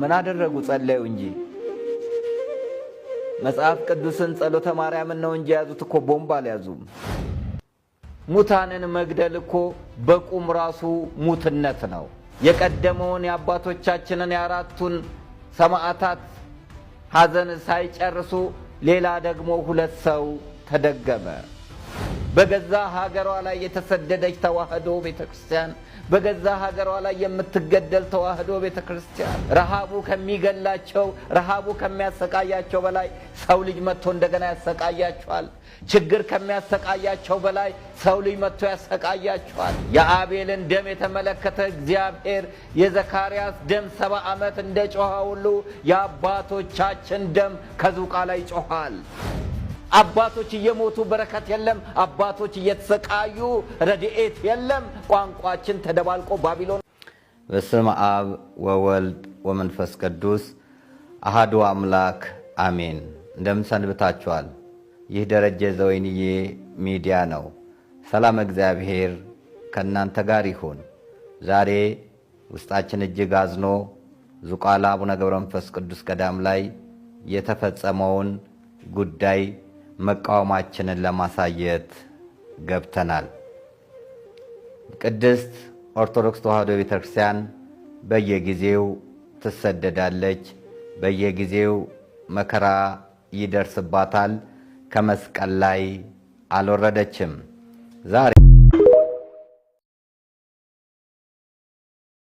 ምን አደረጉ? ጸለዩ እንጂ መጽሐፍ ቅዱስን ጸሎተ ማርያምን ነው እንጂ ያዙት እኮ ቦምብ አልያዙም። ሙታንን መግደል እኮ በቁም ራሱ ሙትነት ነው። የቀደመውን የአባቶቻችንን የአራቱን ሰማዕታት ሐዘን ሳይጨርሱ ሌላ ደግሞ 2 ሰው ተደገመ። በገዛ ሀገሯ ላይ የተሰደደች ተዋህዶ ቤተክርስቲያን፣ በገዛ ሀገሯ ላይ የምትገደል ተዋህዶ ቤተክርስቲያን ረሃቡ ከሚገላቸው ረሃቡ ከሚያሰቃያቸው በላይ ሰው ልጅ መጥቶ እንደገና ያሰቃያቸዋል። ችግር ከሚያሰቃያቸው በላይ ሰው ልጅ መጥቶ ያሰቃያቸዋል። የአቤልን ደም የተመለከተ እግዚአብሔር የዘካርያስ ደም 70 ዓመት እንደጮኸ ሁሉ የአባቶቻችን ደም ከዙቃ ላይ ይጮኻል። አባቶች እየሞቱ በረከት የለም። አባቶች እየተሰቃዩ ረድኤት የለም። ቋንቋችን ተደባልቆ ባቢሎን። በስመ አብ ወወልድ ወመንፈስ ቅዱስ አሐዱ አምላክ አሜን። እንደምን ሰንብታችኋል? ይህ ደረጀ ዘወይንዬ ሚዲያ ነው። ሰላም እግዚአብሔር ከእናንተ ጋር ይሁን። ዛሬ ውስጣችን እጅግ አዝኖ ዙቋላ አቡነ ገብረ መንፈስ ቅዱስ ገዳም ላይ የተፈጸመውን ጉዳይ መቃወማችንን ለማሳየት ገብተናል። ቅድስት ኦርቶዶክስ ተዋህዶ ቤተክርስቲያን በየጊዜው ትሰደዳለች፣ በየጊዜው መከራ ይደርስባታል። ከመስቀል ላይ አልወረደችም። ዛሬ